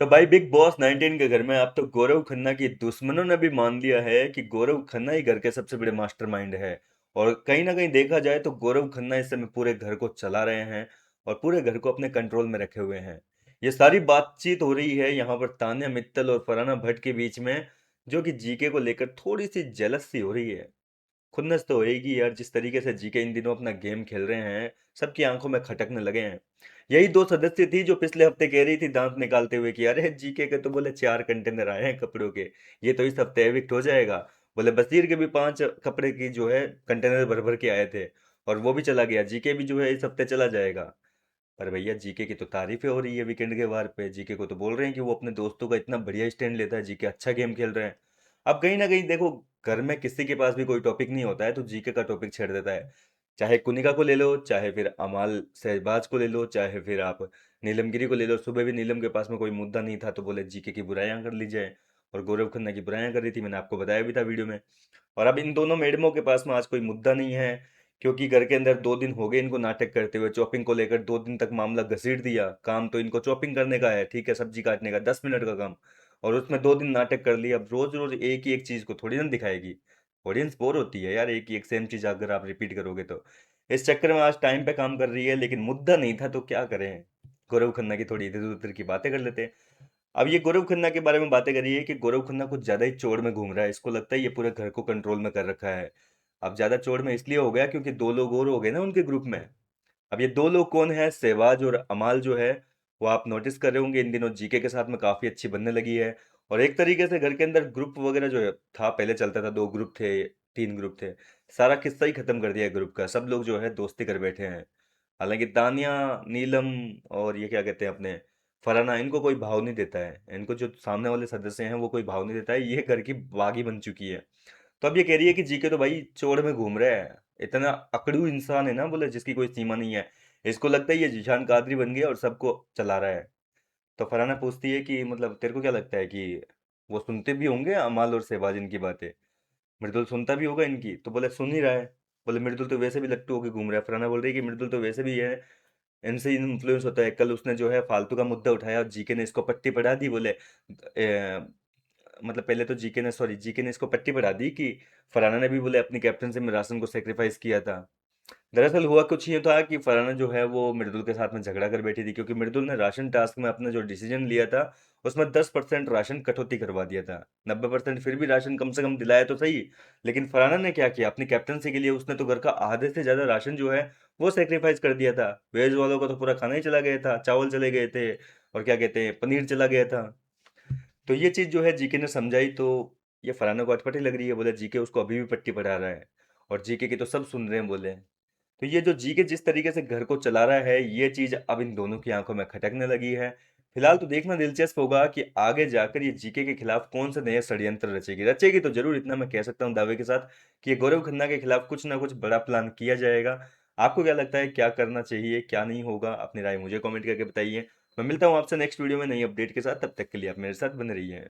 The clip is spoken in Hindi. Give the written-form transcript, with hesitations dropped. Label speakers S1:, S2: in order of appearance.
S1: तो भाई बिग बॉस 19 के घर में अब तो गौरव खन्ना की दुश्मनों ने भी मान लिया है कि गौरव खन्ना ही घर के सबसे बड़े मास्टरमाइंड है। और कहीं ना कहीं देखा जाए तो गौरव खन्ना इस समय पूरे घर को चला रहे हैं और पूरे घर को अपने कंट्रोल में रखे हुए हैं। ये सारी बातचीत हो रही है यहाँ पर तान्या मित्तल और फरहाना भट्ट के बीच में, जो कि जीके को लेकर थोड़ी सी जेलस सी हो रही है। खुन्नस तो होएगी यार, जिस तरीके से जीके इन दिनों अपना गेम खेल रहे हैं, सबकी आंखों में खटकने लगे हैं। यही दो सदस्य थी जो पिछले हफ्ते कह रही थी दांत निकालते हुए कि अरे जीके के तो बोले 4 कंटेनर आए हैं कपड़ों के, ये तो इस हफ्ते एविक्ट हो जाएगा। बोले बशीर के भी 5 कपड़े की जो है कंटेनर भर भर के आए थे और वो भी चला गया, जीके भी जो है इस हफ्ते चला जाएगा। पर भैया जीके की तो तारीफें हो रही है वीकेंड के वार पे, जीके को तो बोल रहे हैं कि वो अपने दोस्तों का इतना बढ़िया स्टैंड लेता है, जीके अच्छा गेम खेल रहे हैं। अब कहीं ना कहीं देखो, घर में किसी के पास भी कोई टॉपिक नहीं होता है तो जीके का टॉपिक छेड़ देता है। चाहे कुनिका को ले लो, चाहे फिर अमाल शहबाज को ले लो, चाहे फिर आप नीलमगिरी को ले लो। सुबह भी नीलम के पास में कोई मुद्दा नहीं था तो बोले जीके की बुराइयां कर ली जाए, और गौरव खन्ना की बुराइयां कर रही थी, मैंने आपको बताया भी था वीडियो में। और अब इन दोनों मैडमों के पास में आज कोई मुद्दा नहीं है, क्योंकि घर के अंदर 2 दिन हो गए इनको नाटक करते हुए। चॉपिंग को लेकर 2 दिन तक मामला घसीट दिया, काम तो इनको चॉपिंग करने का है, ठीक है, सब्जी काटने का 10 मिनट का काम, और उसमें 2 दिन नाटक कर लिया। अब रोज रोज एक ही एक चीज को थोड़ी ना दिखाएगी, ऑडियंस बोर होती है यार एक ही एक सेम चीज अगर आप रिपीट करोगे तो। इस चक्कर में आज टाइम पे काम कर रही है, लेकिन मुद्दा नहीं था तो क्या करें। गौरव खन्ना की थोड़ी इधर उधर की बातें कर लेते हैं। अब ये गौरव खन्ना के बारे में बातें करी है कि गौरव खन्ना कुछ ज्यादा ही चोर में घूम रहा है, इसको लगता है ये पूरे घर को कंट्रोल में कर रखा है। अब ज्यादा चोर में इसलिए हो गया क्योंकि 2 लोग और हो गए ना उनके ग्रुप में। अब ये 2 लोग कौन है, सहवाज और अमाल जो है, वो आप नोटिस कर रहे होंगे इन दिनों जीके के साथ में काफी अच्छी बनने लगी है। और एक तरीके से घर के अंदर ग्रुप वगैरह जो है था, पहले चलता था 2 ग्रुप थे, 3 ग्रुप थे, सारा किस्सा ही खत्म कर दिया ग्रुप का, सब लोग जो है दोस्ती कर बैठे हैं। हालांकि तानिया, नीलम और ये क्या कहते हैं अपने फरहाना, इनको कोई भाव नहीं देता है, इनको जो सामने वाले सदस्य हैं वो कोई भाव नहीं देता है, ये घर की बागी बन चुकी है। तो अब ये कह रही है कि जीके तो भाई चोर में घूम रहा है, इतना अकड़ू इंसान है ना, बोले जिसकी कोई सीमा नहीं है। इसको लगता है ये जिशान कादरी बन गया और सबको चला रहा है। तो फरहाना पूछती है कि मतलब तेरे को क्या लगता है कि वो सुनते भी होंगे अमाल और शहबाज इनकी बातें, मृदुल सुनता भी होगा इनकी? तो बोले सुन ही रहा है। बोले मृदुल तो वैसे भी लट्टू होके घूम रहा है। फरहाना बोल रही है कि मृदुल तो वैसे भी है, इनसे इन्फ्लुएंस होता है। कल उसने जो है फालतू का मुद्दा उठाया और जीके ने इसको पट्टी पढ़ा दी। बोले मतलब पहले तो जीके ने इसको पट्टी पढ़ा दी कि फरहाना ने भी बोले अपनी कैप्टनसी में राशन को सेक्रीफाइस किया था। दरअसल हुआ कुछ ये था कि फरहाना जो है वो मृदुल के साथ में झगड़ा कर बैठी थी, क्योंकि मृदुल ने राशन टास्क में अपना जो डिसीजन लिया था उसमें 10% राशन कटौती करवा दिया था। 90% फिर भी राशन कम से कम दिलाया तो सही। लेकिन फरहाना ने क्या किया अपनी कैप्टनसी के लिए, उसने तो घर का आधे से ज्यादा राशन जो है वो सेक्रीफाइस कर दिया था। वेज वालों का तो पूरा खाना ही चला गया था, चावल चले गए थे, और क्या कहते हैं पनीर चला गया था। तो ये चीज जो है जीके ने समझाई तो ये फरहाना को अटपटी लग रही है। बोले जीके उसको अभी भी पट्टी पढ़ा रहा है और जीके की तो सब सुन रहे हैं। बोले तो ये जो जीके जिस तरीके से घर को चला रहा है, ये चीज अब इन दोनों की आंखों में खटकने लगी है। फिलहाल तो देखना दिलचस्प होगा कि आगे जाकर ये जीके के खिलाफ कौन से नए षड्यंत्र रचेगी। रचेगी तो जरूर, इतना मैं कह सकता हूँ दावे के साथ कि ये गौरव खन्ना के खिलाफ कुछ ना कुछ बड़ा प्लान किया जाएगा। आपको क्या लगता है क्या करना चाहिए क्या नहीं होगा, अपनी राय मुझे कमेंट करके बताइए। मैं मिलता हूँ आपसे नेक्स्ट वीडियो में नई अपडेट के साथ, तब तक के लिए आप मेरे साथ बने रहिए।